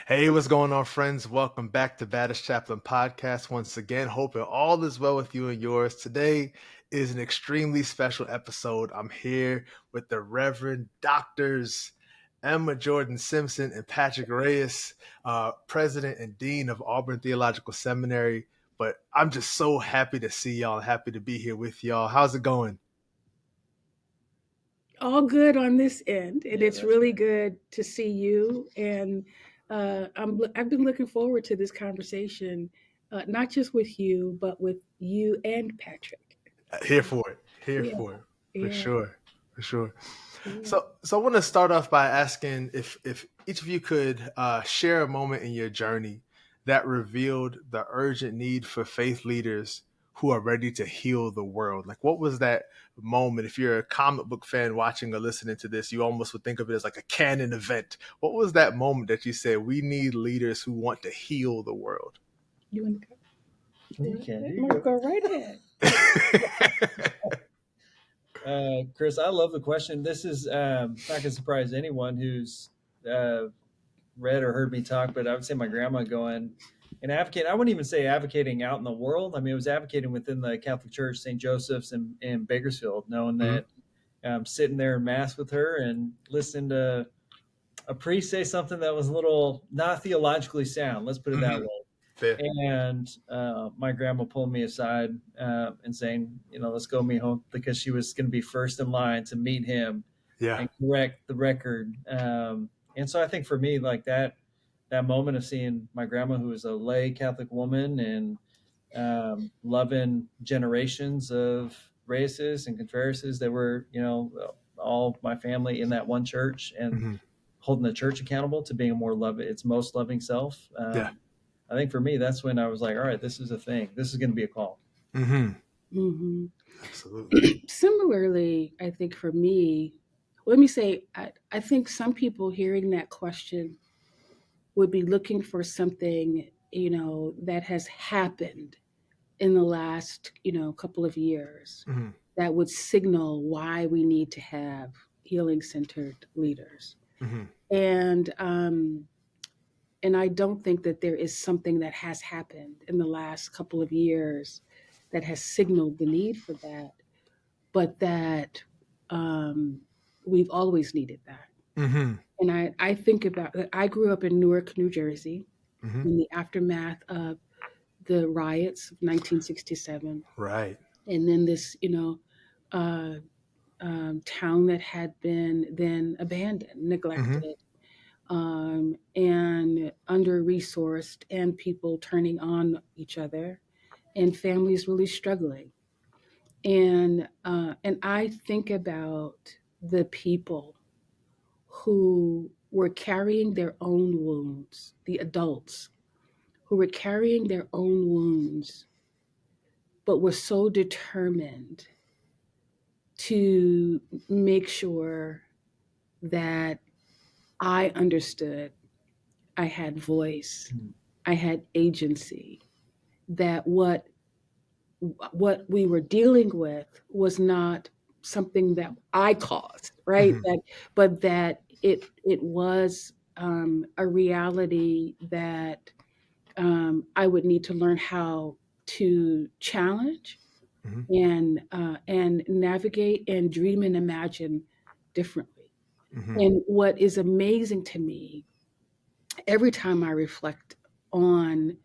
Hey, what's going on, friends? Welcome back to Baddest Chaplain Podcast. Once again, hoping all is well with you and yours. Today is an extremely special episode. I'm here with the Reverend Doctors Emma Jordan-Simpson and Patrick Reyes, President and Dean of Auburn Theological Seminary. But I'm just so happy to see y'all, happy to be here with y'all. How's it going? All good on this end, and it's really good to see you. And I've been looking forward to this conversation, not just with you, but with you and Patrick. Here for it. Here Yeah, for it. For yeah, sure. For sure. yeah. So I want to start off by asking if each of you could share a moment in your journey that revealed the urgent need for faith leaders who are ready to heal the world. Like, what was that moment? If you're a comic book fan watching or listening to this, you almost would think of it as like a canon event. What was that moment that you said, we need leaders who want to heal the world? You want to go? You can. You Go right ahead. Chris, I love the question. This is not going to surprise anyone who's read or heard me talk, but I would say my grandma going and advocate. I wouldn't even say advocating out in the world. I mean, it was advocating within the Catholic Church, St. Joseph's in Bakersfield, knowing that sitting there in mass with her and listening to a priest say something that was a little not theologically sound. Let's put it that way. Fair. And my grandma pulled me aside and saying, let's go meet home, because she was going to be first in line to meet him and correct the record. And so I think for me, like that moment of seeing my grandma, who was a lay Catholic woman and loving generations of Reyes and Contreras that were, all my family in that one church, and holding the church accountable to being its most loving self. I think for me, that's when I was like, all right, this is a thing. This is going to be a call. Absolutely. Similarly, I think for me, let me say, I think some people hearing that question would be looking for something, that has happened in the last, couple of years that would signal why we need to have healing-centered leaders. And I don't think that there is something that has happened in the last couple of years that has signaled the need for that, but that we've always needed that. And I think about, I grew up in Newark, New Jersey, in the aftermath of the riots of 1967. Right. And then this, town that had been then abandoned, neglected, and under-resourced, and people turning on each other, and families really struggling. And I think about the people who were carrying their own wounds, the adults who were carrying their own wounds, but were so determined to make sure that I understood, I had voice, I had agency, that what we were dealing with was not something that I caused, right? But that it was a reality that I would need to learn how to challenge and navigate and dream and imagine differently. And what is amazing to me every time I reflect on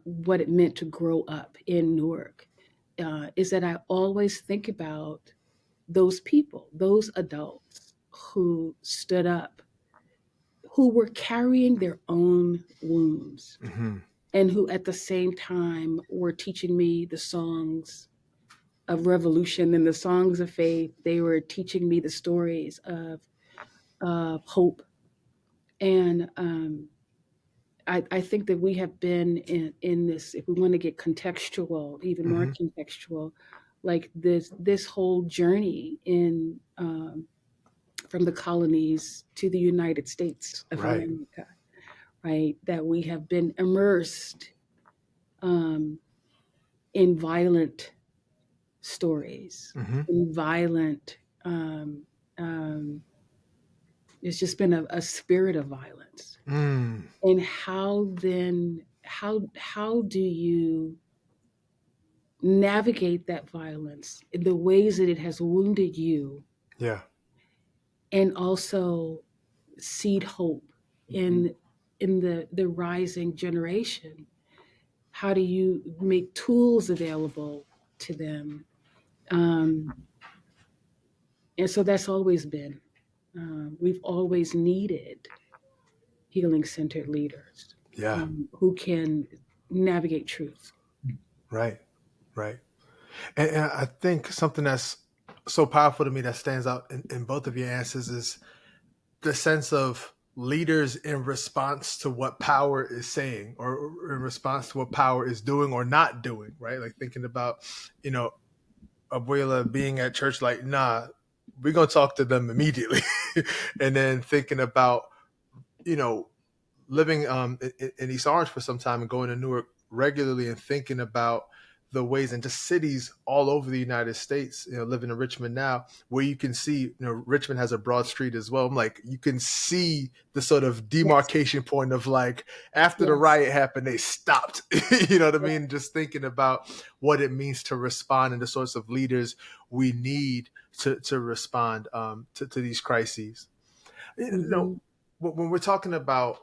what it meant to grow up in Newark is that I always think about those people, those adults who stood up, who were carrying their own wounds, and who at the same time were teaching me the songs of revolution and the songs of faith. They were teaching me the stories of hope. And I think that we have been in this, if we want to get contextual, even more contextual, like this whole journey in from the colonies to the United States of America, right? That we have been immersed in violent stories, in violent. It's just been a spirit of violence. Mm. And how do you navigate that violence in the ways that it has wounded you, Yeah. and also seed hope in the rising generation? How do you make tools available to them? Um, and so that's always been, we've always needed healing centered leaders, Yeah. who can navigate truth. Right. Right. And I think something that's so powerful to me that stands out in both of your answers is the sense of leaders in response to what power is saying, or in response to what power is doing or not doing, right? Like thinking about, you know, Abuela being at church, like, nah, we're going to talk to them immediately. And then thinking about, you know, living in East Orange for some time and going to Newark regularly and thinking about the ways in just cities all over the United States, you know, living in Richmond now, where you can see, you know, Richmond has a broad street as well. I'm like, you can see the sort of Yes, demarcation point of like, after the yes, riot happened, they stopped. You know what I yes. mean? Just thinking about what it means to respond and the sorts of leaders we need to respond to these crises. You know, Hmm. when we're talking about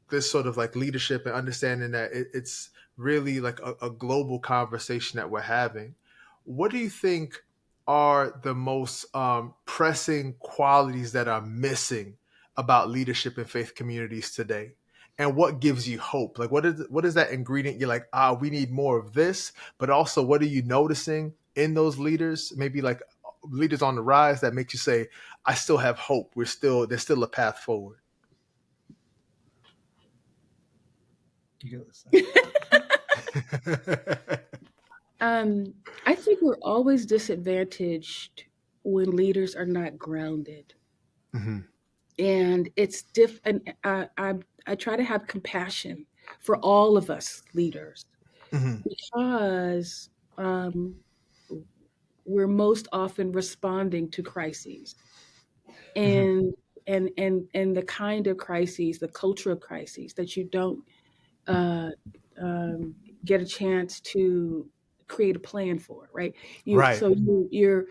this sort of like leadership and understanding that it's really like a global conversation that we're having, what do you think are the most pressing qualities that are missing about leadership in faith communities today? And what gives you hope? Like, what is that ingredient? You're like, we need more of this, but also, what are you noticing in those leaders? Maybe like leaders on the rise that makes you say, I still have hope. There's still a path forward. You go this um, I think we're always disadvantaged when leaders are not grounded, Hmm. and it's diff. And I try to have compassion for all of us leaders, Hmm. because um, we're most often responding to crises, Hmm. and and the kind of crises, the culture of crises that you don't uh, um, get a chance to create a plan for, right? Right. You're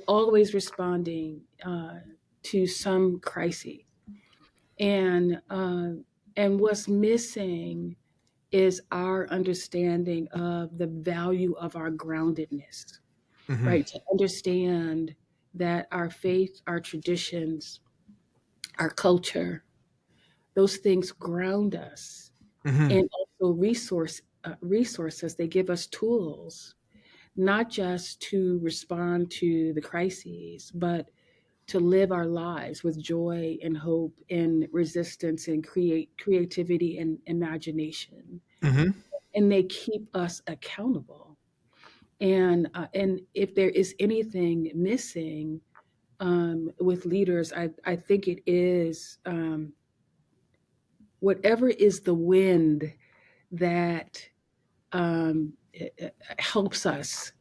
always responding to some crisis, and what's missing is our understanding of the value of our groundedness, Hmm. right? To understand that our faith, our traditions, our culture, those things ground us, Hmm. and also resources. They give us tools, not just to respond to the crises, but to live our lives with joy and hope and resistance and creativity and imagination. Hmm. And they keep us accountable. And if there is anything missing with leaders, I think it is, whatever is the wind that helps us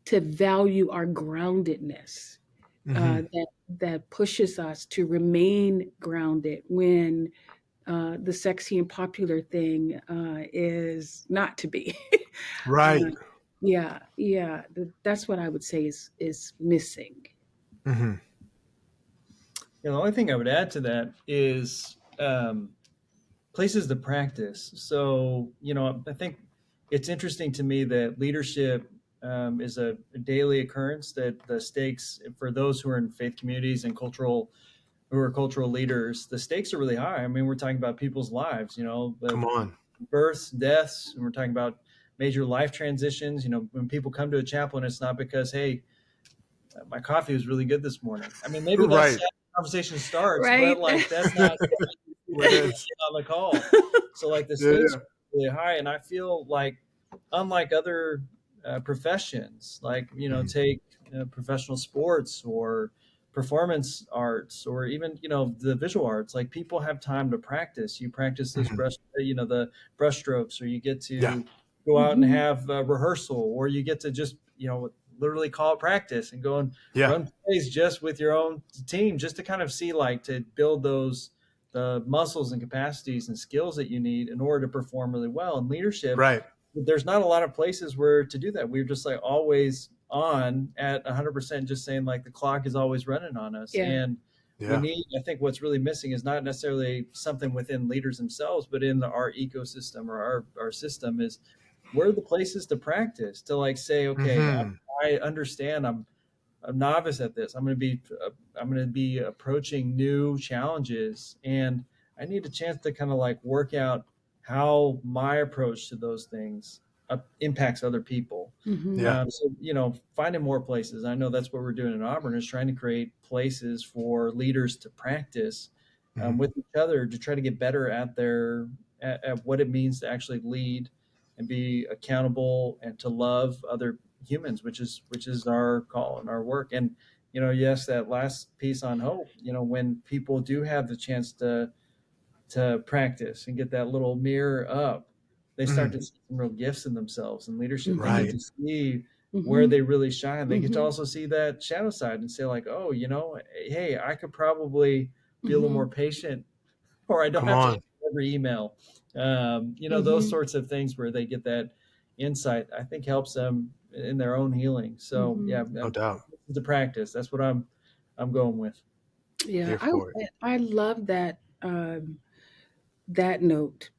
to value our groundedness, Hmm. that pushes us to remain grounded when the sexy and popular thing is not to be. Right. uh, yeah, yeah, that's what I would say is missing. Hmm. The only thing I would add to that is places to practice. So, I think it's interesting to me that leadership is a daily occurrence, that the stakes for those who are in faith communities and who are cultural leaders, the stakes are really high. I mean, we're talking about people's lives, the Come on. births, deaths, and we're talking about major life transitions. When people come to a chaplain, it's not because, hey, my coffee was really good this morning. I mean, maybe that's Right. how the conversation starts, but Right. like that's not It what you is. get on the call. So like the Yeah. stakes Yeah. are really high, and I feel like unlike other professions, like Mhm. take professional sports or performance arts, or even the visual arts, like people have time to practice. You practice those Mhm. the brush strokes, or you get Yeah. to go out and Hmm. have a rehearsal, or you get to just literally call it practice and go and Yeah. run plays just with your own team, just to kind of see, like, to build those the muscles and capacities and skills that you need in order to perform really well in leadership. Right. There's not a lot of places where to do that. We're just like always on at 100%, just saying like the clock is always running on us. Yeah. And we need, I think what's really missing is not necessarily something within leaders themselves, but in our ecosystem or our system is where are the places to practice, to like say, okay, I understand I'm a novice at this. I'm going to be approaching new challenges, and I need a chance to kind of like work out how my approach to those things impacts other people. So, finding more places. I know that's what we're doing in Auburn, is trying to create places for leaders to practice with each other to try to get better at what it means to actually lead and be accountable and to love other humans, which is our call and our work. And yes, that last piece on hope, when people do have the chance to practice and get that little mirror up, they start to see some real gifts in themselves and leadership. They get to see where they really shine. They get to also see that shadow side and say like, oh, hey, I could probably be a little more patient, or I don't have to answer every email. Those sorts of things where they get that insight, I think helps them in their own healing. So no doubt. The practice, that's what I'm going with. Yeah, I love that that note.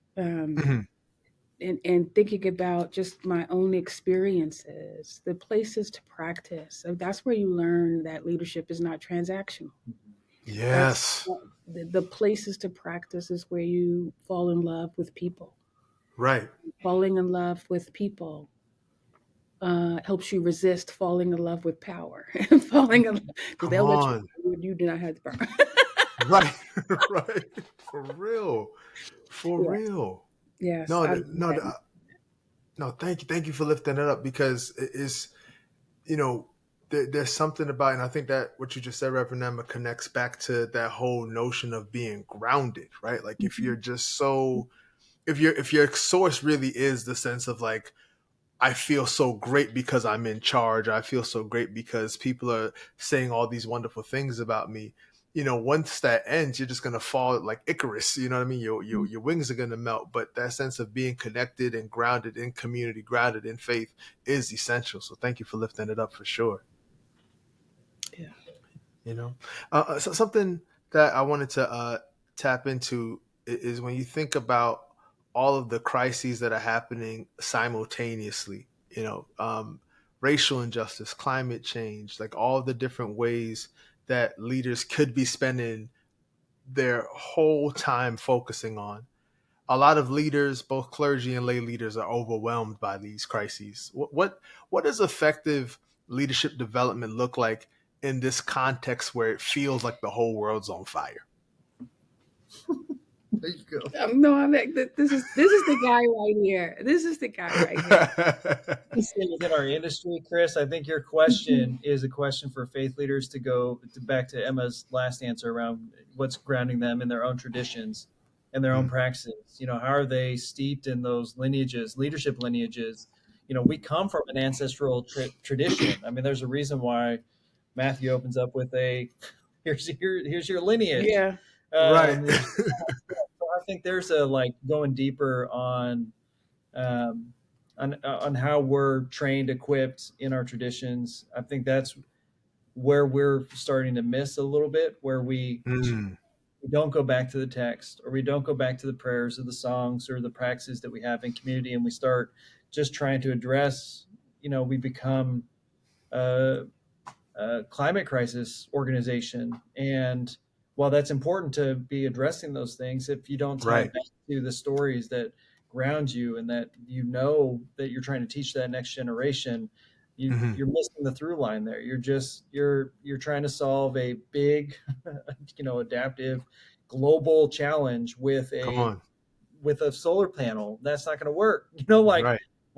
And thinking about just my own experiences, the places to practice. So that's where you learn that leadership is not transactional. Yes. The places to practice is where you fall in love with people. Right. Falling in love with people helps you resist falling in love with power. Falling in love, because they'll let you do not have the power. Right. Right. For real. Real. Yes. No, thank you for lifting it up, because it is, there's something about, and I think that what you just said, Reverend Emma, connects back to that whole notion of being grounded, right? Like if you're just if your source really is the sense of like, I feel so great because I'm in charge. I feel so great because people are saying all these wonderful things about me. Once that ends, you're just gonna fall like Icarus. You know what I mean? Your wings are gonna melt. But that sense of being connected and grounded in community, grounded in faith, is essential. So thank you for lifting it up for sure. Yeah. So something that I wanted to tap into is when you think about all of the crises that are happening simultaneously, racial injustice, climate change, like all the different ways that leaders could be spending their whole time focusing on. A lot of leaders, both clergy and lay leaders, are overwhelmed by these crises. What does effective leadership development look like in this context where it feels like the whole world's on fire? There you go. No, I'm like, this is the guy right here. This is the guy right here. In our industry, Chris, I think your question is a question for faith leaders to go back to Emma's last answer around what's grounding them in their own traditions and their own practices. How are they steeped in those lineages, leadership lineages? We come from an ancestral tradition. I mean, there's a reason why Matthew opens up with here's your lineage. Yeah. Right. So I think there's a like going deeper on how we're trained, equipped in our traditions. I think that's where we're starting to miss a little bit, where we don't go back to the text, or we don't go back to the prayers or the songs or the practices that we have in community, and we start just trying to address, we become a climate crisis organization. And while that's important to be addressing those things, if you don't tie it back to the stories that ground you and that that you're trying to teach that next generation, you're missing the through line there. You're trying to solve a big, adaptive global challenge with a solar panel. That's not going to work.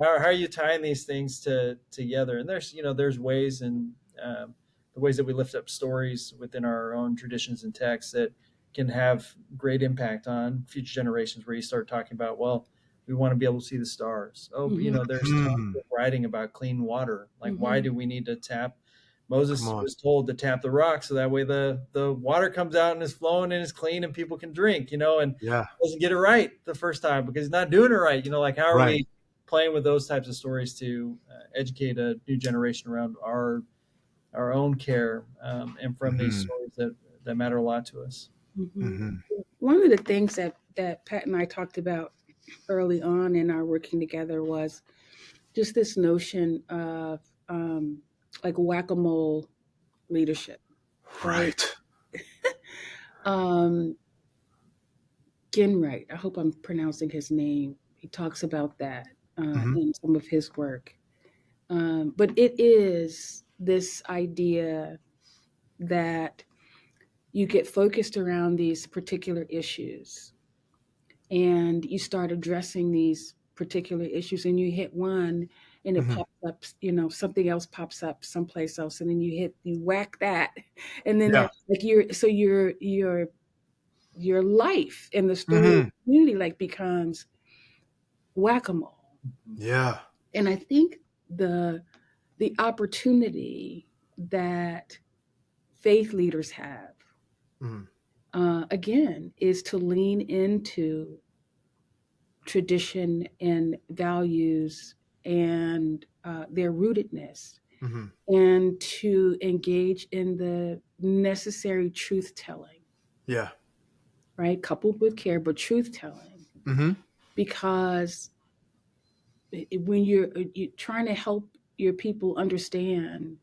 How are you tying these things together? And there's ways, and the ways that we lift up stories within our own traditions and texts that can have great impact on future generations, where you start talking about, well, we want to be able to see the stars. Oh, there's tons of writing about clean water. Like, why do we need to tap Moses was told to tap the rock so that way the water comes out and is flowing and is clean and people can drink, and doesn't get it right the first time because he's not doing it right. Like how are we playing with those types of stories to educate a new generation around our own care and from these stories that matter a lot to us. One of the things that Pat and I talked about early on in our working together was just this notion of like whack-a-mole leadership, right? Ginwright, I hope I'm pronouncing his name. He talks about that in some of his work. But it is this idea that you get focused around these particular issues and you start addressing these particular issues and you hit one and it pops up, something else pops up someplace else, and then you whack that, and then that's like your life and the story of the community like becomes whack-a-mole. Yeah. And I think the opportunity that faith leaders have again is to lean into tradition and values and their rootedness, and to engage in the necessary truth telling. Yeah. Right? Coupled with care, but truth telling. Because when you're trying to help your people understand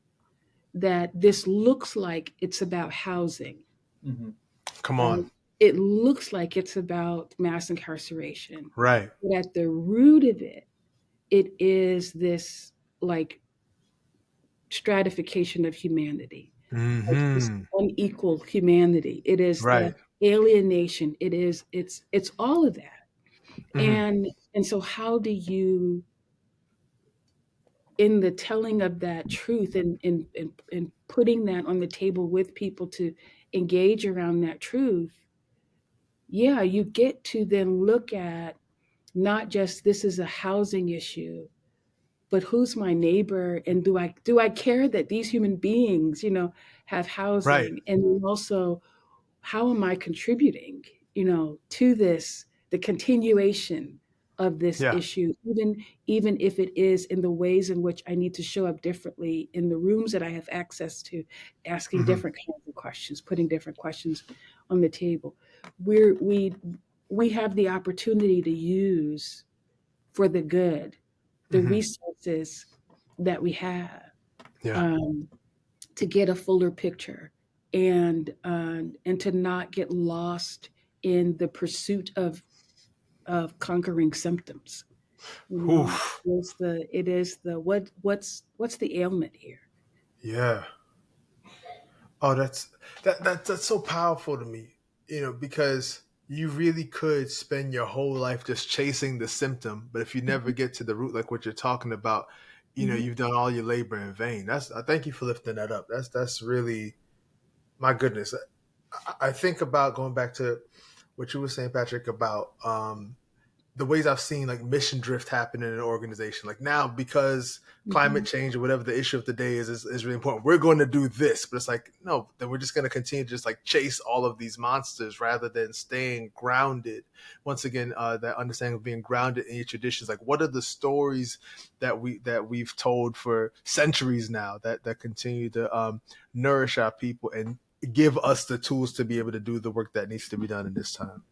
that this looks like it's about housing. Come on. It looks like it's about mass incarceration. Right. But at the root of it, it is this like stratification of humanity. Like this unequal humanity. It is the alienation. It's all of that. And so how do you, in the telling of that truth and putting that on the table with people to engage around that truth, you get to then look at not just this is a housing issue, but who's my neighbor, and do I care that these human beings, have housing, and also how am I contributing, to this, the continuation of this issue, even if it is in the ways in which I need to show up differently in the rooms that I have access to, asking different kinds of questions, putting different questions on the table. We have the opportunity to use for the good the resources that we have to get a fuller picture and to not get lost in the pursuit of conquering symptoms. What's the ailment here? Yeah. Oh, that's so powerful to me, because you really could spend your whole life just chasing the symptom, but if you never get to the root, like what you're talking about, you've done all your labor in vain. I thank you for lifting that up. That's really, my goodness. I think about going back to what you were saying, Patrick, about the ways I've seen like mission drift happen in an organization. Like now, because climate change or whatever the issue of the day is really important, we're going to do this. But it's like, no, then we're just going to continue to just like chase all of these monsters rather than staying grounded. Once again, that understanding of being grounded in your traditions. Like, what are the stories that we've told for centuries now that continue to nourish our people and give us the tools to be able to do the work that needs to be done in this time.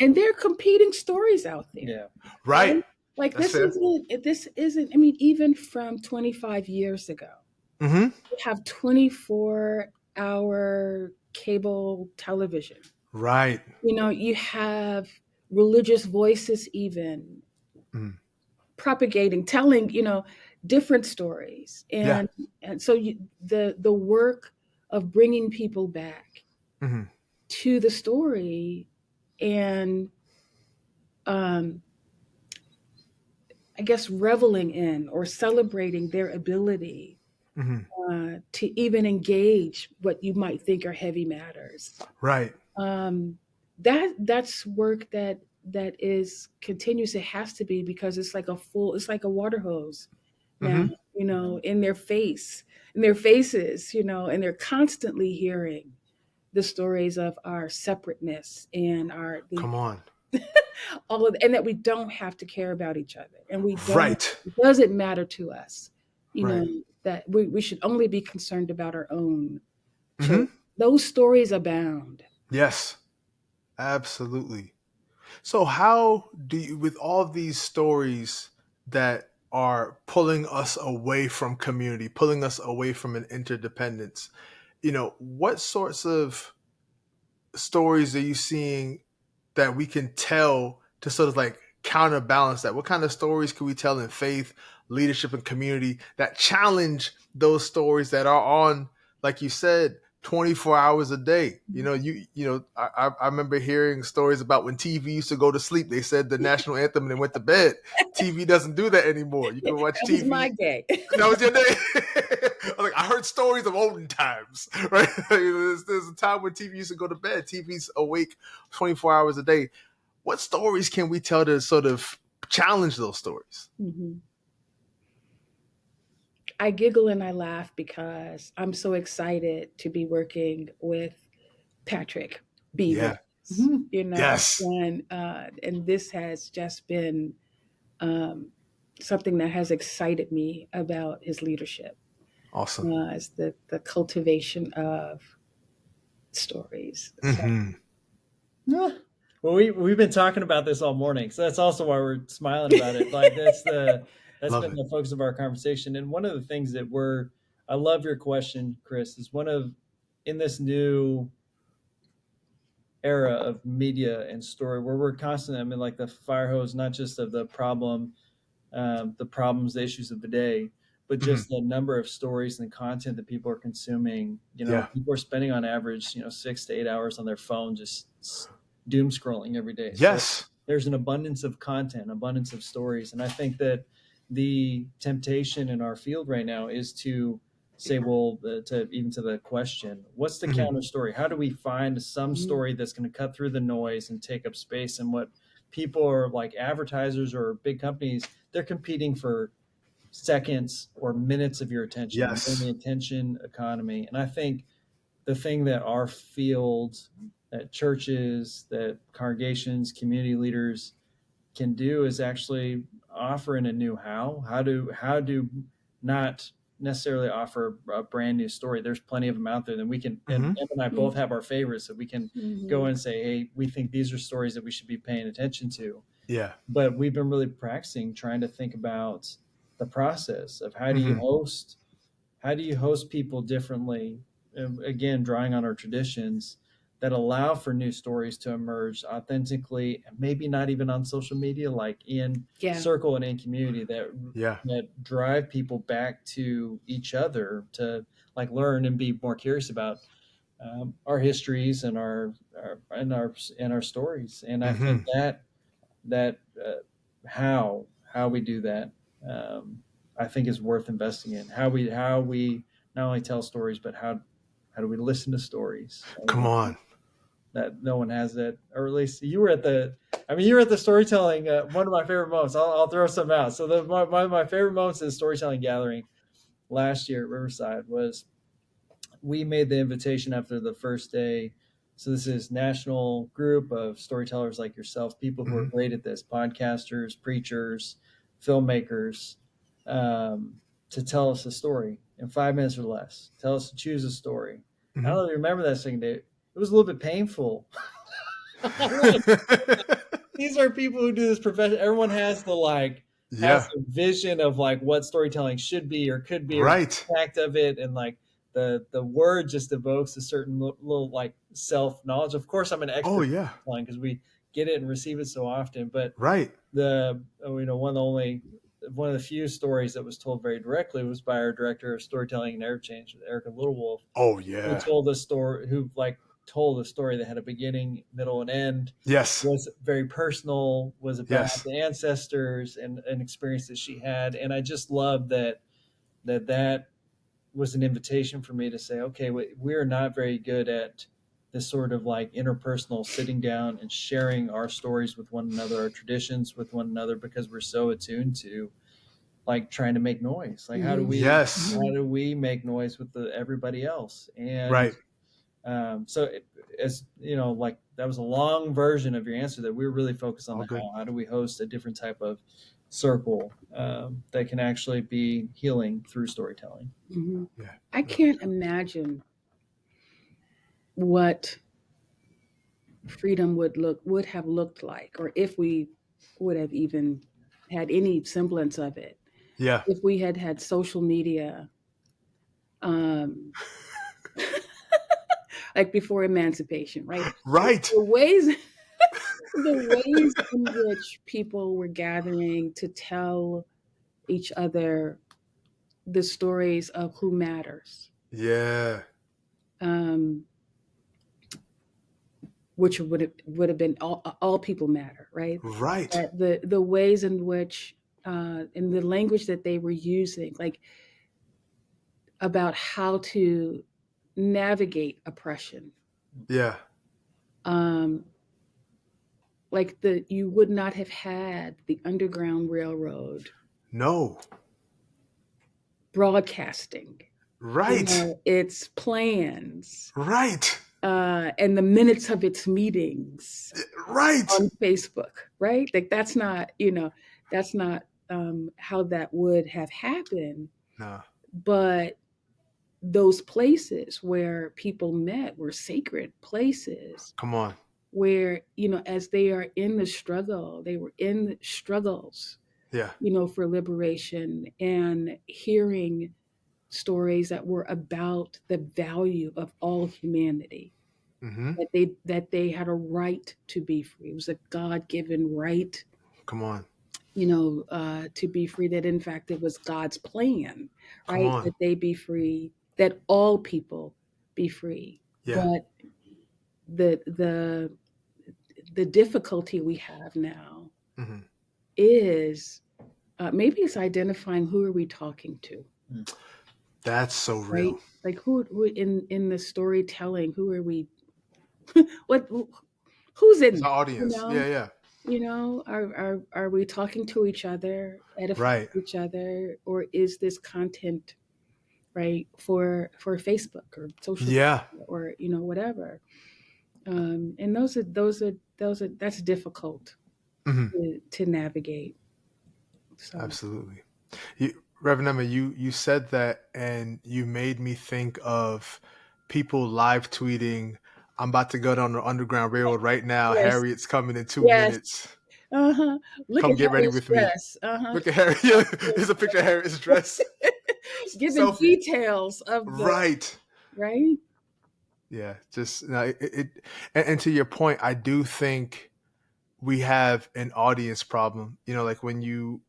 And there are competing stories out there. Yeah. Right. Like this isn't, I mean, even from 25 years ago, we have 24-hour cable television. Right. You have religious voices even propagating, telling, different stories. And so the work of bringing people back to the story and I guess reveling in or celebrating their ability to even engage what you might think are heavy matters. Right. That's work that is continuous. It has to be, because it's like a water hose now, in their face. in their faces, and they're constantly hearing the stories of our separateness and Come on. all of, and that we don't have to care about each other, and Right. it doesn't matter to us, Right. that we should only be concerned about our own Hmm. children. Those stories abound. Yes, absolutely. So how do you, with all of these stories that are pulling us away from community, pulling us away from an interdependence, what sorts of stories are you seeing that we can tell to sort of like counterbalance that? What kind of stories can we tell in faith, leadership, and community that challenge those stories that are on, like you said, 24 hours a day? I remember hearing stories about when TV used to go to sleep. They said the national anthem and they went to bed. TV doesn't do that anymore. You can watch That was my TV. day. That was your day. I heard stories of olden times, right? There's a time when TV used to go to bed. TV's awake 24 hours a day. What stories can we tell to sort of challenge those stories? Mhm. I giggle and I laugh because I'm so excited to be working with Patrick B. Yeah. Reyes, Yes. and this has just been um, something that has excited me about his leadership, Awesome. is the cultivation of stories. So, Mm-hmm. Yeah. Well, we've been talking about this all morning, so that's also why we're smiling about it. Like that's Love been it. the focus of our conversation. And one of the things that I love your question, Chris, is in this new era of media and story where we're constantly, I mean, like the fire hose, not just of the problems, the issues of the day, but Mm-hmm. just the number of stories and content that people are consuming. Yeah. People are spending on average, 6 to 8 hours on their phone, just doom scrolling every day. So Yes. there's an abundance of content, abundance of stories. And I think that the temptation in our field right now is to say, well, to the question, what's the Mm-hmm. counter story? How do we find some Mhm. story that's going to cut through the noise and take up space? And what people are like, advertisers or big companies, they're competing for seconds or minutes of your attention. We're in Yes. the attention economy. And I think the thing that our field, that churches, that congregations, community leaders can do is actually offer in a new how do not necessarily offer a brand new story. There's plenty of them out there. Then we can, and Mm-hmm. Em and I both have our favorites, that we can go Mhm. and say, hey, we think these are stories that we should be paying attention to. Yeah. But we've been really practicing trying to think about the process of Mm-hmm. how do you host people differently, again drawing on our traditions that allow for new stories to emerge authentically, and maybe not even on social media, like in Yeah. circle and in community, Yeah. that drive people back to each other to like learn and be more curious about our histories and our stories. And I Mm-hmm. think that how we do that, um, I think is worth investing in. How we not only tell stories, but how do we listen to stories? Come on. That no one has that, or at least you were at the. I mean, you were at the storytelling. One of my favorite moments. I'll throw some out. So one of my favorite moments in the storytelling gathering last year at Riverside was we made the invitation after the first day. So this is national group of storytellers like yourself, people who are Mm-hmm. great at this, podcasters, preachers, filmmakers, um, to tell us a story in 5 minutes or less. Tell us to choose a story. I don't know if you remember that second day. It was a little bit painful. These are people who do this profession. Everyone has has Yeah. a vision of like what storytelling should be or could be, or the Right. impact of it, and like the word just evokes a certain little like self knowledge. Of course, I'm an Oh expert in yeah. storytelling because we get it and receive it so often. But Right. one of the few stories that was told very directly was by our director of storytelling and narrative change, Erica Littlewolf, Oh who yeah. told a story that had a beginning, middle, and end, Yes. was very personal, was about Yes. the ancestors and an experience that she had. And I just love that was an invitation for me to say, okay, we're not very good at this sort of like interpersonal sitting down and sharing our stories with one another, our traditions with one another, because we're so attuned to like trying to make noise. Like how do we make noise with everybody else? And so as you know, like that was a long version of your answer that we're really focused on how do we host a different type of circle that can actually be healing through storytelling. Mm-hmm. Yeah. I can't imagine what freedom would have looked like, or if we would have even had any semblance of it. Yeah. If we had social media, like before emancipation, right? Right. The ways in which people were gathering to tell each other the stories of who matters. Yeah. Which would have been all people matter, right? Right. The ways in which in the language that they were using, like about how to navigate oppression. Yeah. Like you would not have had the Underground Railroad. No. Broadcasting. Right. Its plans. Right. And the minutes of its meetings. Right. On Facebook, right? Like that's not how that would have happened. No. But those places where people met were sacred places. Come on. Where, as they are in the struggle, they were in the struggles, yeah, for liberation, and hearing stories that were about the value of all humanity, that they had a right to be free. It was a God-given right. Come on. To be free, that in fact it was God's plan, right? That they be free, that all people be free. Yeah. But the difficulty we have now is maybe it's identifying who are we talking to. That's so real. Right? Like who in the storytelling, who are we? Who's in the audience? Yeah. Are we talking to each other, edifying each other, or is this content right for Facebook or social media or whatever? And that's difficult to navigate. So. Absolutely. Reverend Emma, you said that, and you made me think of people live tweeting, "I'm about to go down the Underground Railroad right now. Yes. Harriet's coming in 2 minutes. Look Come at get ready with dress. me. Look at Harriet. Yeah, there's a picture of Harriet's dress. Giving selfie. Details of the right. Yeah, just and to your point, I do think we have an audience problem. Like when you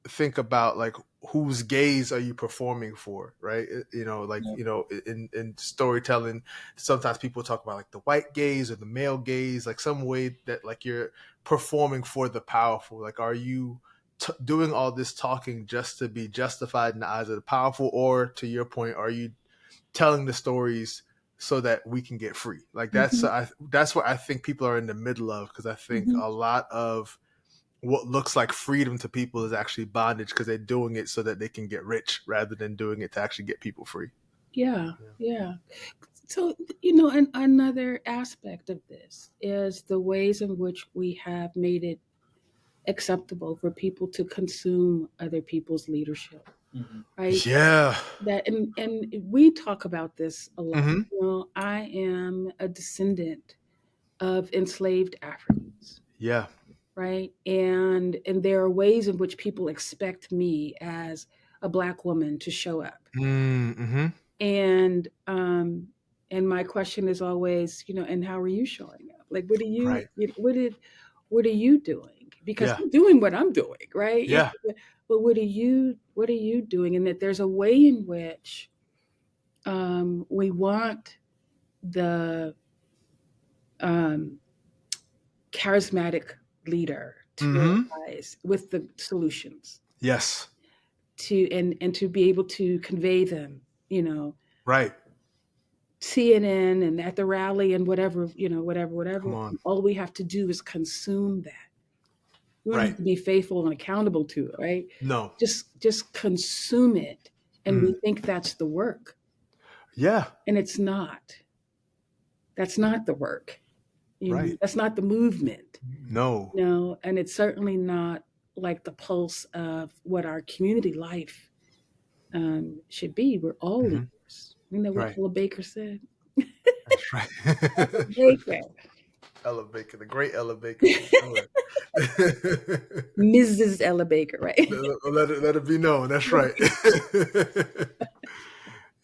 think about like whose gaze are you performing for, right? In storytelling, sometimes people talk about like the white gaze or the male gaze, like some way that like you're performing for the powerful. Like, are you doing all this talking just to be justified in the eyes of the powerful, or to your point, are you telling the stories so that we can get free? Like that's what I think people are in the middle of, because I think a lot of what looks like freedom to people is actually bondage, because they're doing it so that they can get rich rather than doing it to actually get people free. Yeah. So, and another aspect of this is the ways in which we have made it acceptable for people to consume other people's leadership. Right? Yeah. That and we talk about this a lot. I am a descendant of enslaved Africans. Yeah. Right. And there are ways in which people expect me as a Black woman to show up. And my question is always, and how are you showing up? Like, what are you, what are you doing? Because I'm doing what I'm doing, right? Yeah. But what are you doing? And that there's a way in which we want the charismatic leader to rise with the solutions. Yes. And to be able to convey them, Right. CNN and at the rally and whatever. All we have to do is consume that. You don't Right. have to be faithful and accountable to it, right? No. Just consume it, and we Mm. think that's the work, Yeah. and it's not. That's not the work. Right. That's not the movement. No. No, and it's certainly not like the pulse of what our community life should be. We're all Hmm. leaders. You know what Right. Ella Baker said? That's right. Ella Baker, Ella Baker, the great Ella Baker for sure. Mrs. Ella Baker, right? Let it be known. That's right.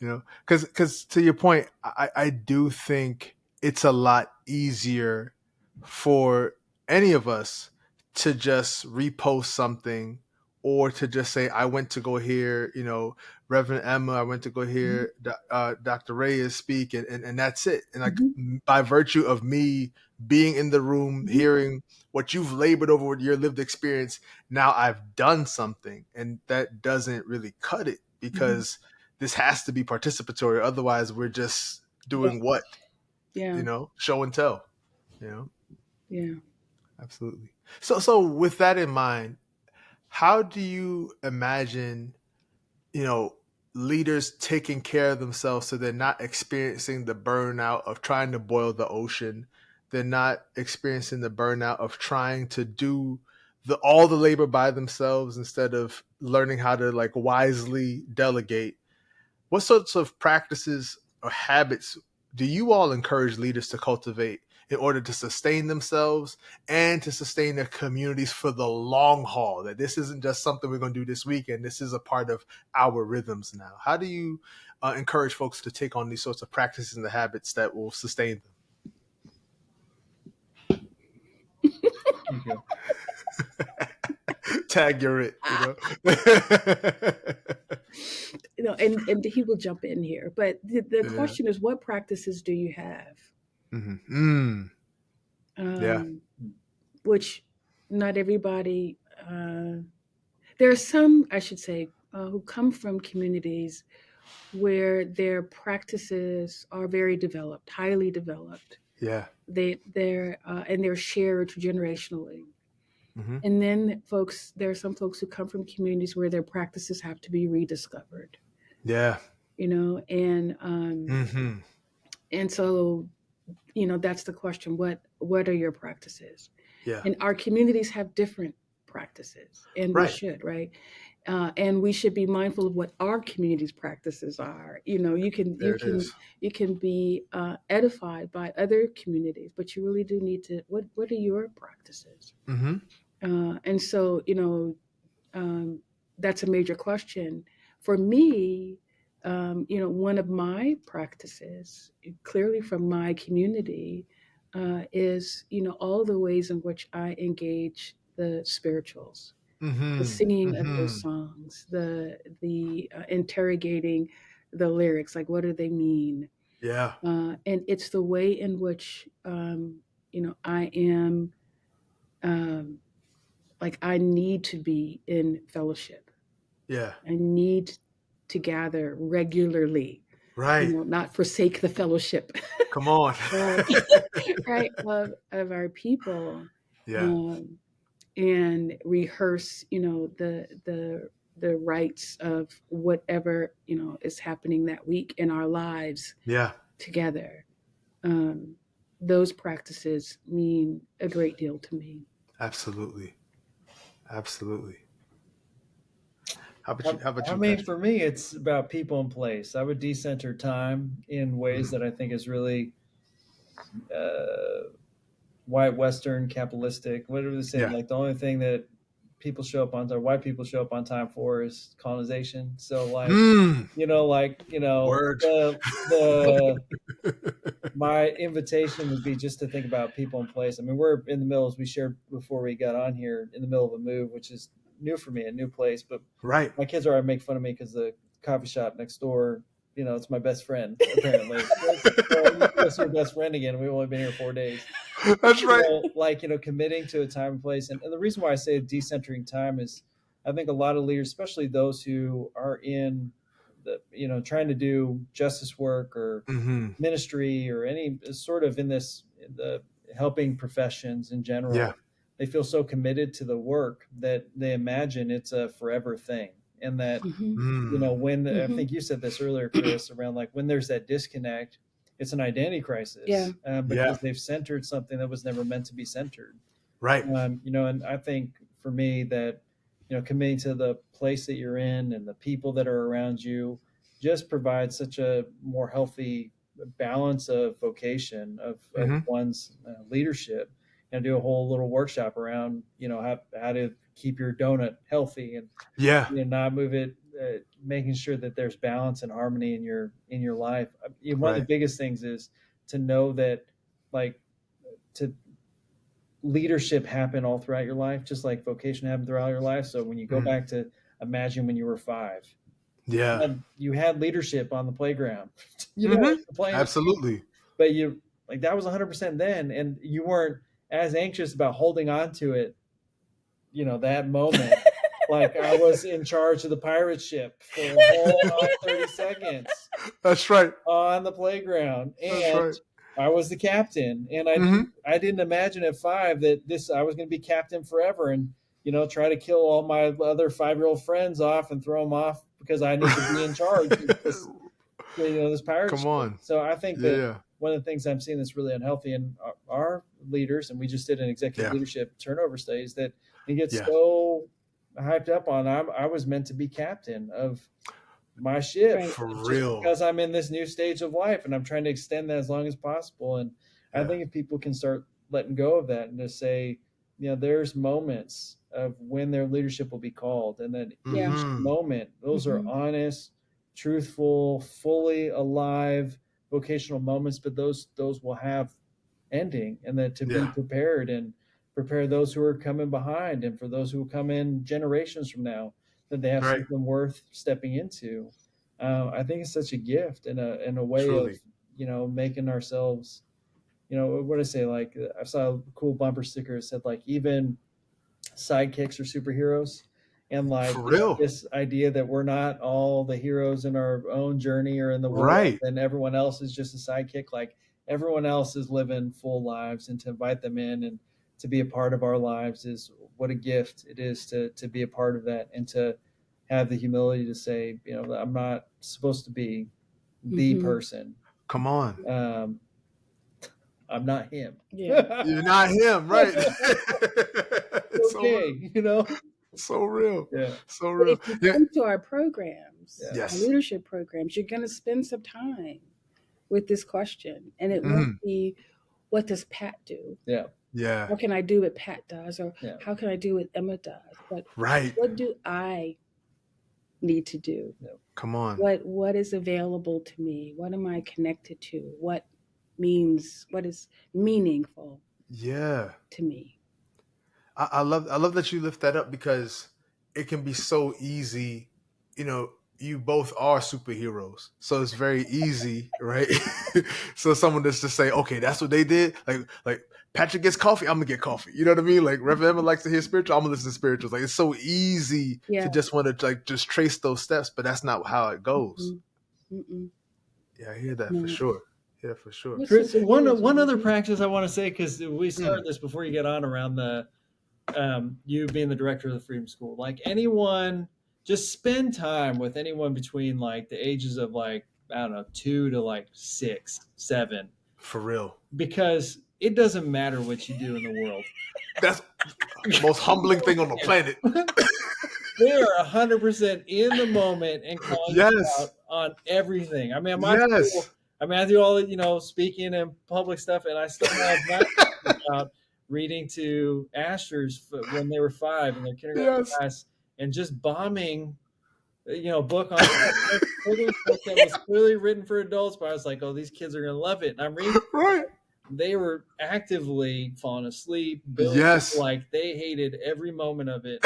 Because to your point, I do think it's a lot easier for any of us to just repost something or to just say, I went to go hear, Reverend Emma, I went to go Mhm. hear Dr. Reyes speak, and that's it. And like Mhm. by virtue of me being in the room, Mhm. hearing what you've labored over with your lived experience, now I've done something. And that doesn't really cut it Mhm. because this has to be participatory. Otherwise, we're just Yeah, doing what? yeah, Show and tell. You know, yeah. absolutely. So with that in mind, how do you imagine, you know, leaders taking care of themselves so they're not experiencing the burnout of trying to boil the ocean? They're not experiencing the burnout of trying to do all the labor by themselves instead of learning how to like wisely delegate. What sorts of practices or habits do you all encourage leaders to cultivate in order to sustain themselves and to sustain their communities for the long haul? That this isn't just something we're going to do this weekend. This is a part of our rhythms now. How do you encourage folks to take on these sorts of practices and the habits that will sustain Thank you. them? Tag you're it, Ah, and he will jump in here. But the Yeah. question is, what practices do you have? Mm-hmm. Yeah. Um, which not everybody. There are some, I should say, who come from communities where their practices are very developed, highly developed. Yeah. And they're shared generationally. Mm-hmm. And then there are some folks who come from communities where their practices have to be rediscovered. Yeah. You know, Mm-hmm. and so that's the question. What are your practices? Yeah. And our communities have different practices, and we Right. should, right? And we should be mindful of what our community's practices are. You can There it is. be edified by other communities, but you really do need to. What are your practices? Mm-hmm. And so that's a major question for me. One of my practices, clearly from my community, is all the ways in which I engage the spirituals, the Mm-hmm. singing of Mm-hmm. those songs, the interrogating the lyrics, like what do they mean, Yeah. and it's the way in which I am, um, like I need to be in fellowship. Yeah. I need to gather regularly, Right. not forsake the fellowship, Come on. uh, right, of our people, Yeah. um, and rehearse, the rites of whatever, is happening that week in our lives Yeah. together. Um, those practices mean a great deal to me. Absolutely. Absolutely. I, How about I you, mean, Pastor? for me, it's about people and place. I would decenter time in ways Mm. that I think is really uh, white, Western, capitalistic. What do they say? Yeah. Like the only thing that people show up on time, white people show up on time for is colonization. So, like, Mm. Word. the my invitation would be just to think about people and place. I mean, we're in the middle, as we shared before we got on here, in the middle of a move, which is new for me, a new place. But Right. my kids already make fun of me because the coffee shop next door, it's my best friend, apparently. Well, you go see your best friend again. We've only been here 4 days. That's right. Committing to a time and place. And the reason why I say decentering time is I think a lot of leaders, especially those who are in trying to do justice work or Mm-hmm. ministry or any sort of in the helping professions in Yeah. general, they feel so committed to the work that they imagine it's a forever thing. And that, when I think you said this earlier, Chris, around like when there's that disconnect, it's an identity crisis because they've centered something that was never meant to be centered. Right. And I think for me that, committing to the place that you're in and the people that are around you just provides such a more healthy balance of vocation of one's leadership. And do a whole little workshop around, how to keep your donut healthy and not move it, making sure that there's balance and harmony in your life. One of the biggest things is to know that leadership happen all throughout your life, just like vocation happened throughout your life. So when you go back to imagine when you were 5, you had leadership on the playground, playing absolutely, but you that was 100% then, and you weren't as anxious about holding on to it, that moment. Like I was in charge of the pirate ship for a whole 30 seconds. That's right. On the playground. And I was the captain. And I didn't imagine at 5 that I was going to be captain forever and, try to kill all my other 5-year-old friends off and throw them off because I need to be in charge of this pirate ship. On. So I think that one of the things I'm seeing that's really unhealthy in our leaders, and we just did an executive leadership turnover study, is that you get so hyped up on I was meant to be captain of my ship for real because I'm in this new stage of life and I'm trying to extend that as long as possible. And I think if people can start letting go of that and just say, there's moments of when their leadership will be called, and then each moment, those are honest, truthful, fully alive vocational moments, but those will have ending, and then to be prepared and prepare those who are coming behind, and for those who will come in generations from now, that they have something worth stepping into. I think it's such a gift and a way of, making ourselves, what I say, like I saw a cool bumper sticker that said like even sidekicks are superheroes. And like this idea that we're not all the heroes in our own journey or in the world, and everyone else is just a sidekick. Like everyone else is living full lives, and to invite them in and to be a part of our lives is what a gift it is to be a part of that, and to have the humility to say, I'm not supposed to be the person. Come on. I'm not him. Yeah. You're not him, right? It's okay, So real. Yeah. So real. If you come to our programs, our leadership programs, you're going to spend some time with this question. And it won't be, what does Pat do? Yeah. How can I do what Pat does? Or how can I do what Emma does? But what do I need to do? Yeah. Come on. What is available to me? What am I connected to? What is meaningful to me? I love that you lift that up, because it can be so easy. You both are superheroes, so it's very easy, right? So someone just to say, okay, that's what they did. Like Patrick gets coffee, I'm gonna get coffee. You know what I mean? Like Reverend Emma likes to hear spiritual, I'm gonna listen to spirituals. Like it's so easy to just want to just trace those steps, but that's not how it goes. Yeah, I hear that for sure. Yeah, for sure. Chris, one other practice I want to say, because we started this before you get on, around the you being the director of the Freedom School. Like anyone, just spend time with anyone between like the ages of like, I don't know, 2 to like 6, 7. For real. Because it doesn't matter what you do in the world. That's the most humbling thing on the planet. They are 100% in the moment and calling you out on everything. I mean, I do all speaking and public stuff, and I still have not about reading to Ashers when they were 5 in their kindergarten class, and just bombing, a book on that was clearly written for adults. But I was like, oh, these kids are gonna love it. And I'm reading. They were actively falling asleep. Like they hated every moment of it.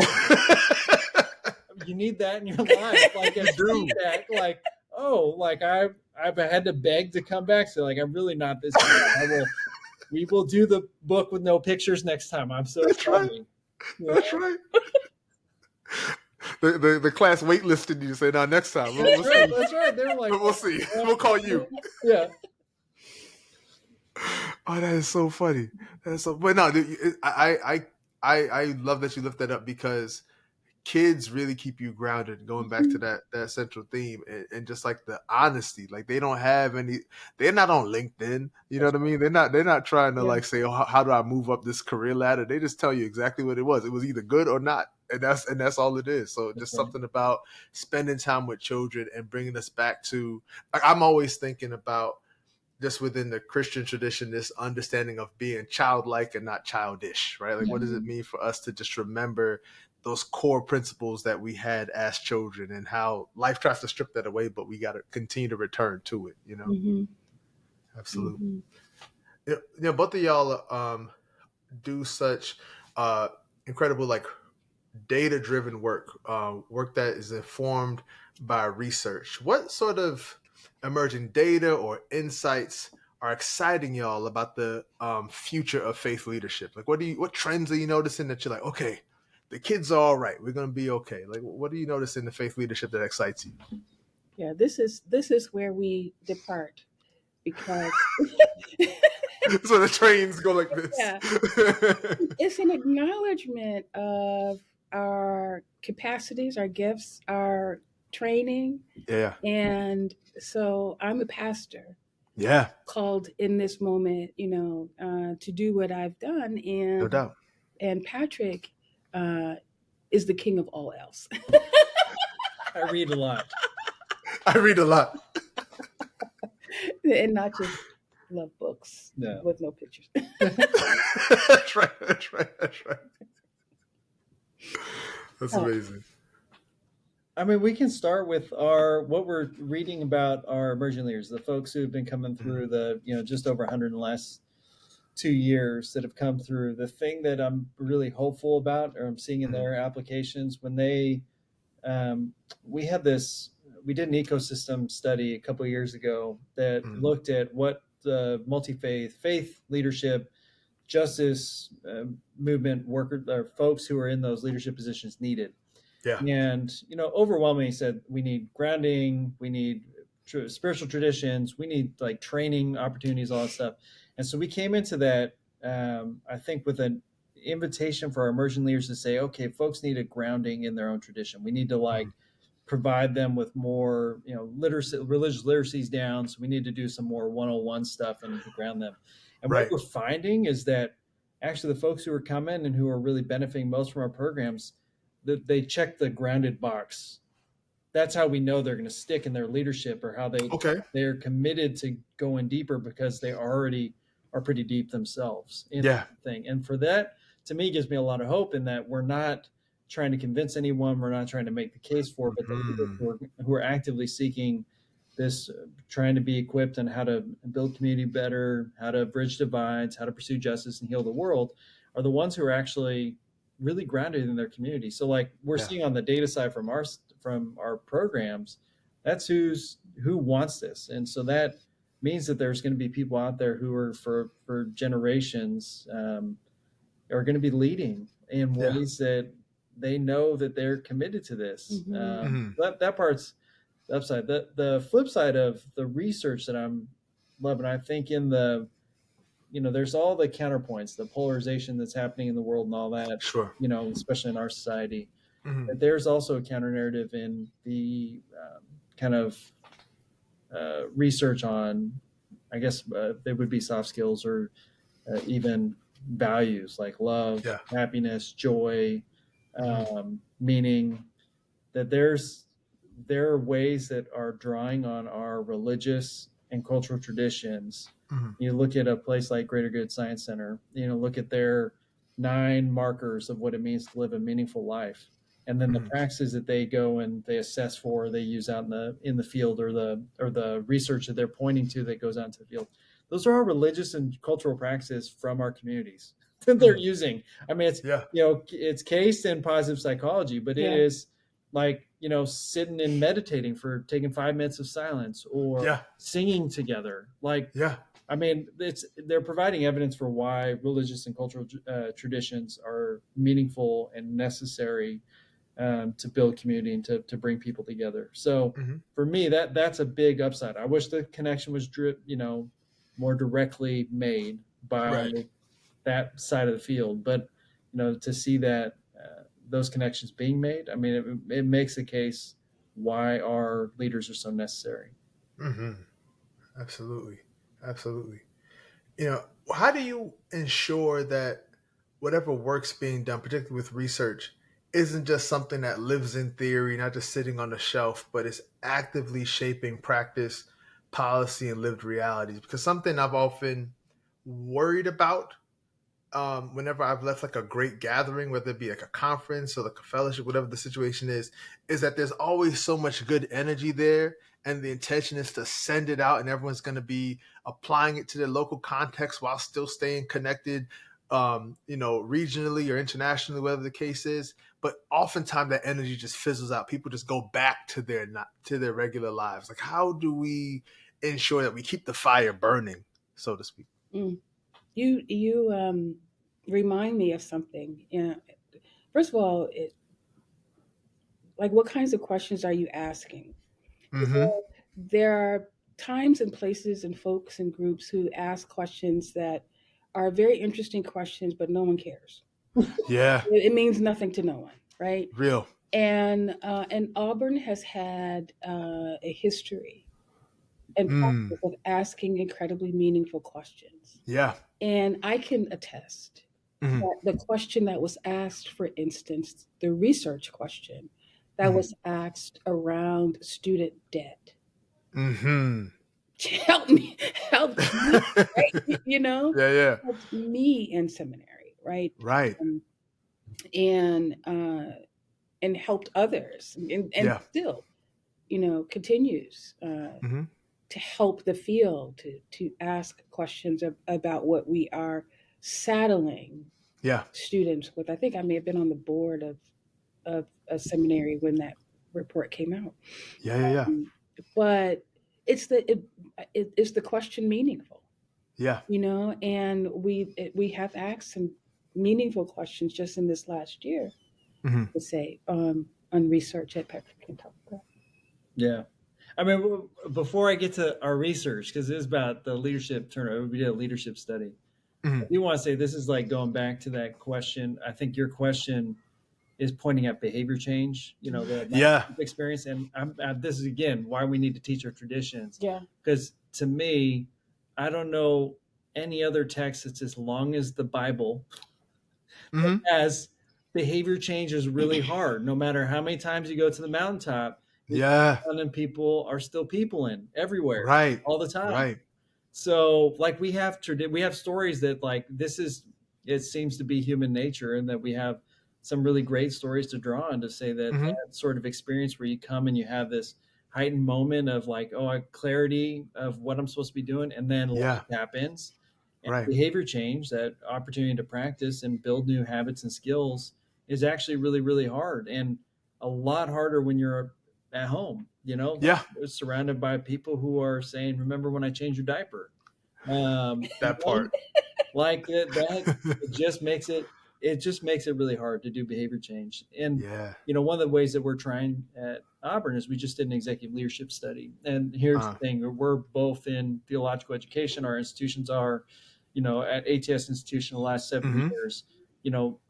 You need that in your life, like as feedback. Like, oh, like I've had to beg to come back. So like, I'm really not this kid. We will do the book with no pictures next time. I'm so sorry. That's right. The class waitlisted you. Say, now next time. That's right. They were like, we'll see. We'll call you. Yeah. Oh, that is so funny. But no, dude, I I love that you lift that up because kids really keep you grounded, going back to that central theme, and just like the honesty, like they don't have any, they're not on LinkedIn, you know That's what I mean, they're not trying to Yeah. like say, oh, how do I move up this career ladder. They just tell you exactly what it was either good or not, and that's all it is. So just right. something about spending time with children and bringing us back to, like, I'm always thinking about just within the Christian tradition, this understanding of being childlike and not childish, right? Like, what does it mean for us to just remember those core principles that we had as children, and how life tries to strip that away, but we got to continue to return to it, you know? Mm-hmm. Absolutely. Mm-hmm. Both of y'all do such incredible, like, data driven work, work that is informed by research. What sort of emerging data or insights are exciting y'all about the future of faith leadership? Like, what trends are you noticing that you're like, okay, the kids are all right, we're gonna be okay? Like, what do you notice in the faith leadership that excites you? Yeah, this is where we depart because So the trains go like this. yeah, it's an acknowledgement of our capacities, our gifts, our training. Yeah. And so I'm a pastor Yeah. called in this moment, to do what I've done. No And doubt. Patrick uh, is the king of all else. I read a lot. I read a lot. And not just love books No. with no pictures. That's right. That's right. That's right. That's amazing. I mean, we can start with what we're reading about our emerging leaders, the folks who have been coming through the, just over 100 in the last 2 years that have come through. The thing that I'm really hopeful about, or I'm seeing in their applications, when we did an ecosystem study a couple of years ago that looked at what the faith leadership, justice movement workers, or folks who are in those leadership positions needed. Yeah. And, overwhelmingly said we need grounding, we need spiritual traditions, we need like training opportunities, all that stuff. And so we came into that, I think, with an invitation for our emerging leaders to say, okay, folks need a grounding in their own tradition. We need to provide them with more, literacy, religious literacies down. So we need to do some more 101 stuff and to ground them. And what we're finding is that actually the folks who are coming and who are really benefiting most from our programs, they check the grounded box. That's how we know they're going to stick in their leadership, or how they're committed to going deeper, because they already are pretty deep themselves in the thing. And for that, to me, gives me a lot of hope in that we're not trying to convince anyone. We're not trying to make the case for, but the leaders who are actively seeking this, trying to be equipped on how to build community better, how to bridge divides, how to pursue justice and heal the world, are the ones who are actually really grounded in their community. So like we're seeing on the data side from our programs, that's who wants this. And so that means that there's going to be people out there who are for generations are going to be leading in ways that they know that they're committed to this. That part's the upside. The flip side of the research that I'm loving, I think, in the there's all the counterpoints, the polarization that's happening in the world and all that, especially in our society. But there's also a counter narrative in the kind of research on, I guess they would be soft skills, or even values like love, happiness, joy, meaning, that there are ways that are drawing on our religious and cultural traditions. You look at a place like Greater Good Science Center, look at their 9 markers of what it means to live a meaningful life. And then the practices that they go and they assess for, they use out in the field, or the research that they're pointing to that goes out into the field. Those are our religious and cultural practices from our communities that they're using. I mean, it's it's cased in positive psychology, but it is like, sitting and meditating, for taking 5 minutes of silence, or singing together. Like, I mean, they're providing evidence for why religious and cultural traditions are meaningful and necessary to build community and to bring people together. So for me, that's a big upside. I wish the connection was more directly made by that side of the field, but to see that those connections being made. I mean, it makes a case why our leaders are so necessary. Mm-hmm. Absolutely. Absolutely. How do you ensure that whatever work's being done, particularly with research, isn't just something that lives in theory, not just sitting on the shelf, but is actively shaping practice, policy, and lived realities? Because something I've often worried about whenever I've left like a great gathering, whether it be like a conference or like a fellowship, whatever the situation is that there's always so much good energy there. And the intention is to send it out, and everyone's going to be applying it to their local context while still staying connected, regionally or internationally, whatever the case is. But oftentimes that energy just fizzles out. People just go back to their regular lives. Like, how do we ensure that we keep the fire burning, so to speak? Mm. You remind me of something. First of all, like, what kinds of questions are you asking? Mm-hmm. There are times and places and folks and groups who ask questions that are very interesting questions, but no one cares. Yeah. It means nothing to no one, right? Real. And Auburn has had a history and practice of asking incredibly meaningful questions. Yeah. And I can attest Mm-hmm. that the question that was asked, for instance, the research question that was asked around student debt, Mm-hmm. helped me, right? Yeah. Helped me in seminary, right? Right. And and helped others, and Yeah. still, continues Mm-hmm. to help the field to ask questions about what we are saddling Yeah. students with. I think I may have been on the board of a seminary when that report came out. Yeah. Um, but it's the question meaningful, Yeah. and we have asked some meaningful questions just in this last year, Mm-hmm. to say, on research at Patrick Kentucky. Yeah. I mean, before I get to our research, because it is about the leadership turnover, we did a leadership study. Mm-hmm. I do want to say this is like going back to that question. I think your question is pointing at behavior change, the experience. And this is, again, why we need to teach our traditions. Yeah. Because to me, I don't know any other text that's as long as the Bible Mm-hmm. as behavior change is really hard. No matter how many times you go to the mountaintop, Yeah. and people are still peopling everywhere, Right. all the time. Right. So, like, we have stories that, like, it seems to be human nature, and that we have some really great stories to draw on to say that Mm-hmm. that sort of experience where you come and you have this heightened moment of, like, clarity of what I'm supposed to be doing, and then Yeah. life happens, and Right. behavior change, that opportunity to practice and build new habits and skills, is actually really, really hard, and a lot harder when you're at home, Yeah. surrounded by people who are saying, "Remember when I changed your diaper?" That part. Like that, it just makes it really hard to do behavior change. And Yeah. one of the ways that we're trying at Auburn is we just did an executive leadership study. And here's the thing: we're both in theological education. Our institutions are, at ATS institution the last 7 years.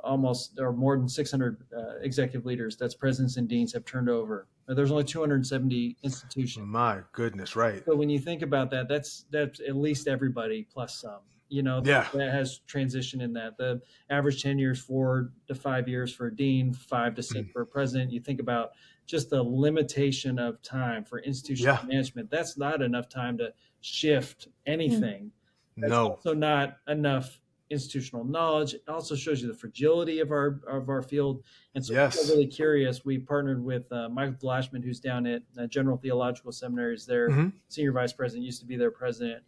Almost or more than 600 executive leaders, that's presidents and deans, have turned over. There's only 270 institutions. My goodness, right. So when you think about that, that's at least everybody plus some, that has transition in that. The average tenure is 4 to 5 years for a dean, 5 to 6 for a president. You think about just the limitation of time for institutional management. That's not enough time to shift anything. That's also not enough institutional knowledge. It also shows you the fragility of our field. And so I'm really curious. We partnered with Michael Blashman, who's down at General Theological Seminary, is their senior vice president, used to be their president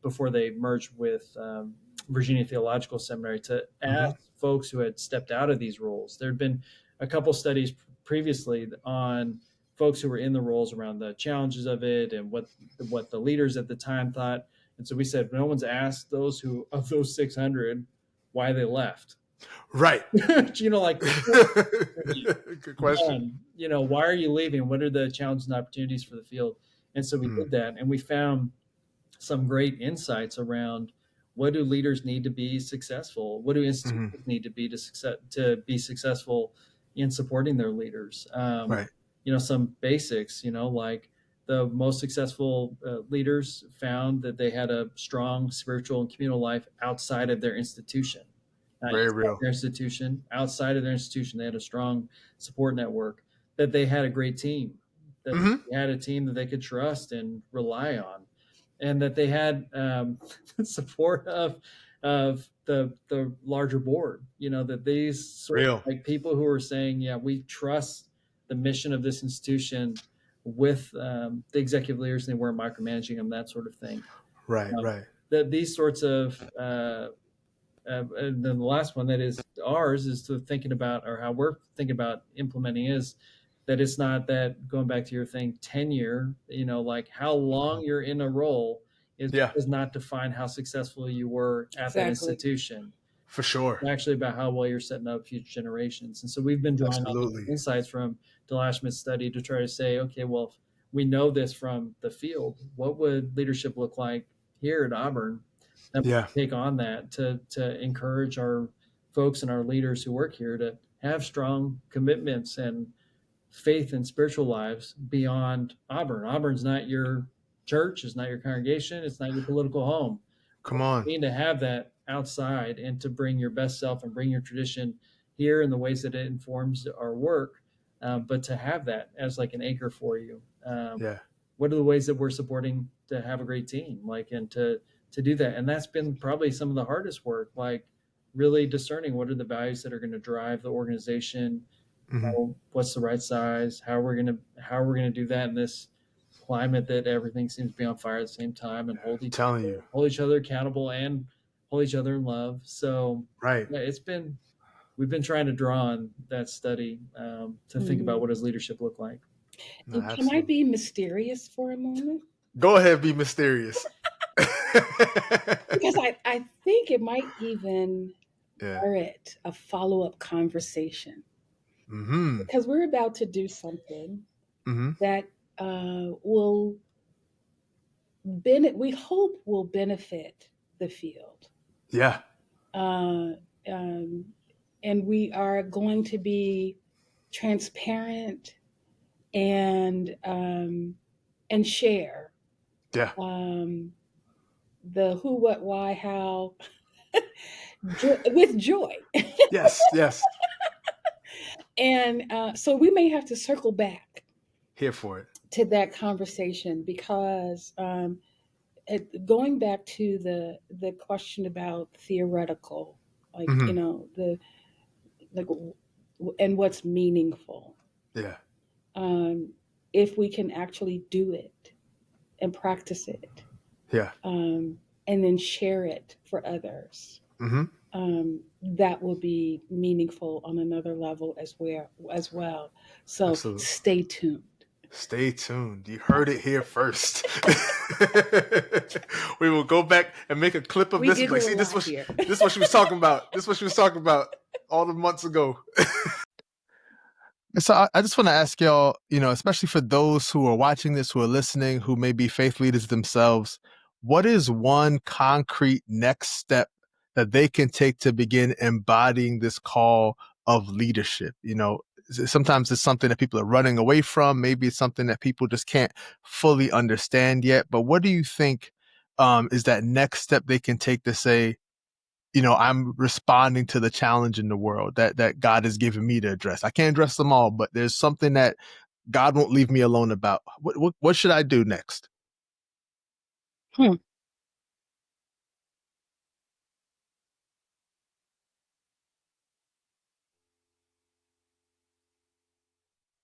before they merged with Virginia Theological Seminary, to ask folks who had stepped out of these roles. There had been a couple studies previously on folks who were in the roles around the challenges of it and what the leaders at the time thought. And so we said, no one's asked those of those 600 why they left. Right. Like, good question. Why are you leaving? What are the challenges and opportunities for the field? And so we did that, and we found some great insights around what do leaders need to be successful? What do institutions need to be successful in supporting their leaders? Right. Some basics. Like the most successful leaders found that they had a strong spiritual and communal life outside of their institution. Very real. Outside of their institution, they had a strong support network. That they had a great team. That they had a team that they could trust and rely on, and that they had support of the larger board. That these sort of like people who are saying, yeah, we trust the mission of this institution with the executive leaders, and they weren't micromanaging them, that sort of thing. Right. Right. That these sorts of and then the last one that is ours is to thinking about, or how we're thinking about implementing, is that it's not that, going back to your thing, tenure, like how long you're in a role does not define how successful you were at that institution. For sure. It's actually about how well you're setting up future generations. And so we've been drawing on insights from Delashman's study to try to say, okay, well, if we know this from the field, what would leadership look like here at Auburn? And take on that to encourage our folks and our leaders who work here to have strong commitments and faith and spiritual lives beyond Auburn. Auburn's not your church, it's not your congregation, it's not your political home. Come on. You need to have that outside and to bring your best self and bring your tradition here in the ways that it informs our work, but to have that as like an anchor for you. What are the ways that we're supporting to have a great team, and to do that? And that's been probably some of the hardest work, like really discerning what are the values that are going to drive the organization. What's the right size? How are we going to do that in this climate that everything seems to be on fire at the same time, and hold each other accountable and hold each other in love. So we've been trying to draw on that study to think about what does leadership look like. Can I be mysterious for a moment? Go ahead, be mysterious. Because I think it might even merit a follow-up conversation. Because we're about to do something that we hope will benefit the field. Yeah. And we are going to be transparent and share. Yeah. The who, what, why, how, with joy. Yes. And so we may have to circle back here for it to that conversation, because going back to the question about theoretical, and what's meaningful. Yeah. If we can actually do it and practice it. Yeah. And then share it for others. That will be meaningful on another level as well. So Absolutely. Stay tuned. Stay tuned. You heard it here first. We will go back and make a clip of this. Like, see, this is what she was talking about. This is what she was talking about all the months ago. So I just want to ask y'all, especially for those who are watching this, who are listening, who may be faith leaders themselves, what is one concrete next step that they can take to begin embodying this call of leadership? Sometimes it's something that people are running away from. Maybe it's something that people just can't fully understand yet. But what do you think is that next step they can take to say, I'm responding to the challenge in the world that God has given me to address? I can't address them all, but there's something that God won't leave me alone about. What should I do next?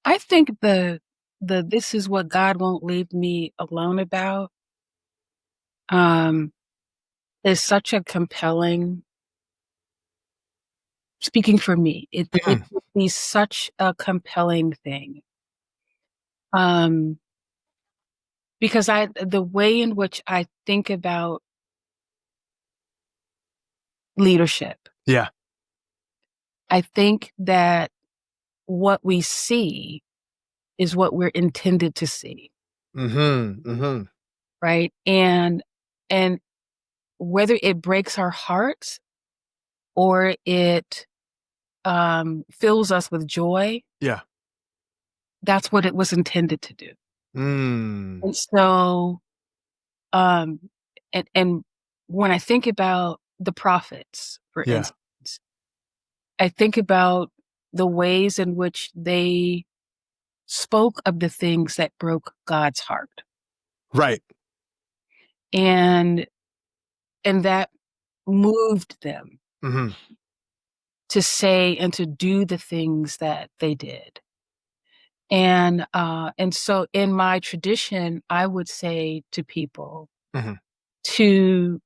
I think the this is what God won't leave me alone about is such a compelling, speaking for me, it would be such a compelling thing. Because the way in which I think about leadership. Yeah. I think that what we see is what we're intended to see. Right? And whether it breaks our hearts or it fills us with joy. Yeah. That's what it was intended to do. Mm. And so, and when I think about the prophets, for instance, I think about the ways in which they spoke of the things that broke God's heart. Right. And that moved them to say and to do the things that they did. And so in my tradition, I would say to people to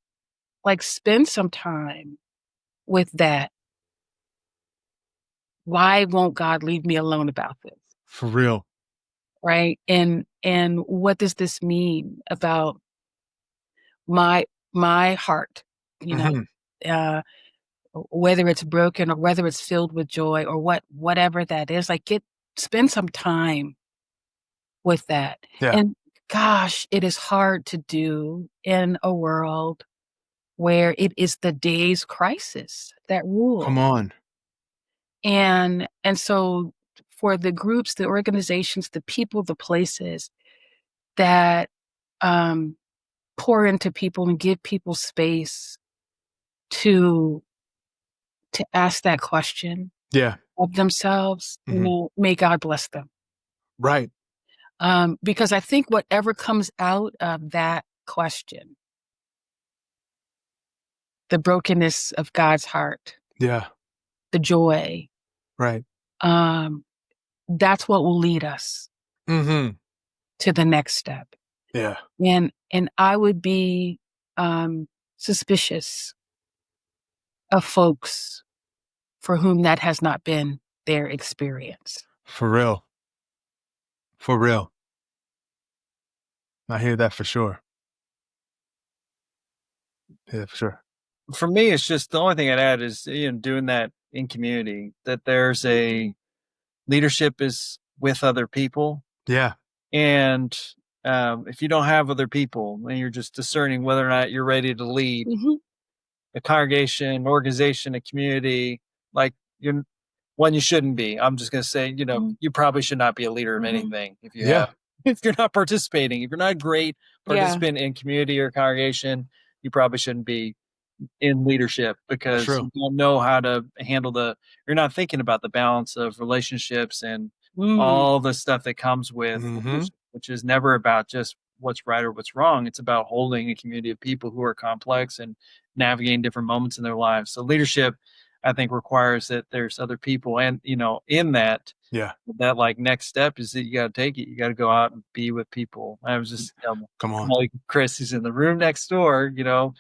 like spend some time with that. Why won't God leave me alone about this? For real. Right. And what does this mean about my heart, you know, whether it's broken or whether it's filled with joy or whatever that is, like spend some time with that. Yeah. And gosh, it is hard to do in a world where it is the day's crisis that rules. Come on. And so for the groups, the organizations, the people, the places that pour into people and give people space to ask that question of themselves, you know, may God bless them. Right. Because I think whatever comes out of that question, the brokenness of God's heart, the joy, right, that's what will lead us to the next step. Yeah. And I would be suspicious of folks for whom that has not been their experience. For real. For real. I hear that for sure. Yeah, for sure. For me, it's just the only thing I'd add is, you know, doing that in community, that there's a leadership is with other people. Yeah. And if you don't have other people and you're just discerning whether or not you're ready to lead a congregation, organization, a community, like you're one, you shouldn't be. I'm just going to say, you know, you probably should not be a leader of anything if you have, if you're not participating, if you're not a great participant in community or congregation, you probably shouldn't be in leadership because you don't know how to handle you're not thinking about the balance of relationships and all the stuff that comes with which is never about just what's right or what's wrong. It's about holding a community of people who are complex and navigating different moments in their lives. So leadership, I think, requires that there's other people, and you know, in that, that like next step is that you got to take it. You got to go out and be with people. I was just, come on, like Chris, he's in the room next door. You know,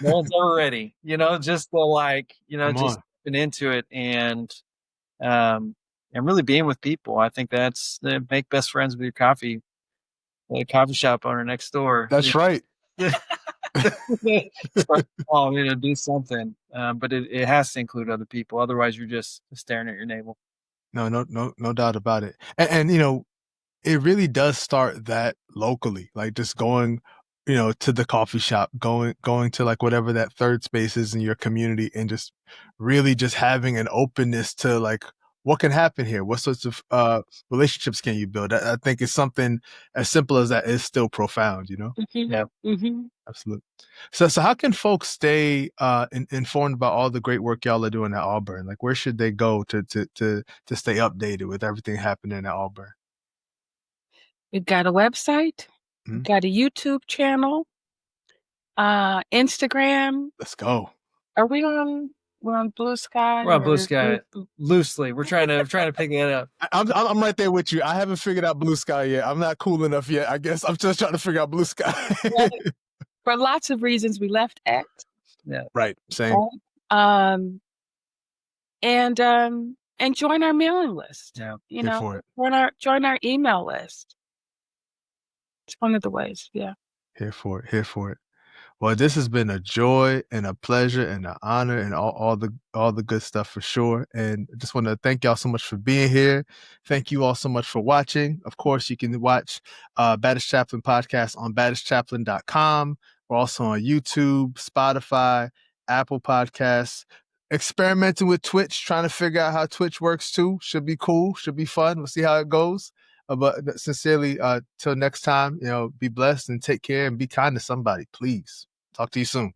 no one's ever ready. You know, just the like, you know, just stepping into it and really being with people. I think that's make best friends with your coffee shop owner next door. That's right. Oh, you know, do something, but it has to include other people. Otherwise, you're just staring at your navel. No doubt about it. And you know, it really does start that locally, like just going, you know, to the coffee shop, going to like whatever that third space is in your community, and just really just having an openness to like what can happen here, what sorts of relationships can you build. I think it's something as simple as that is still profound, you know. Absolutely. So how can folks stay informed about all the great work y'all are doing at Auburn? Like, where should they go to stay updated with everything happening at Auburn? We've got a website, we've got a YouTube channel, Instagram. Let's go. Are we on? We're on Blue Sky. We're on Blue Sky loosely. We're trying to pick that up. I'm right there with you. I haven't figured out Blue Sky yet. I'm not cool enough yet. I guess I'm just trying to figure out Blue Sky. For lots of reasons, we left X. Yeah. Right. Same. And join our mailing list. Yeah. You know, join our email list. It's one of the ways. Yeah. Here for it. Well, this has been a joy and a pleasure and an honor and all the good stuff for sure. And I just want to thank y'all so much for being here. Thank you all so much for watching. Of course, you can watch Baptist Chaplain Podcast on BaptistChaplain.com. We're also on YouTube, Spotify, Apple Podcasts. Experimenting with Twitch, trying to figure out how Twitch works too. Should be cool. Should be fun. We'll see how it goes. But sincerely, till next time, be blessed and take care and be kind to somebody, please. Talk to you soon.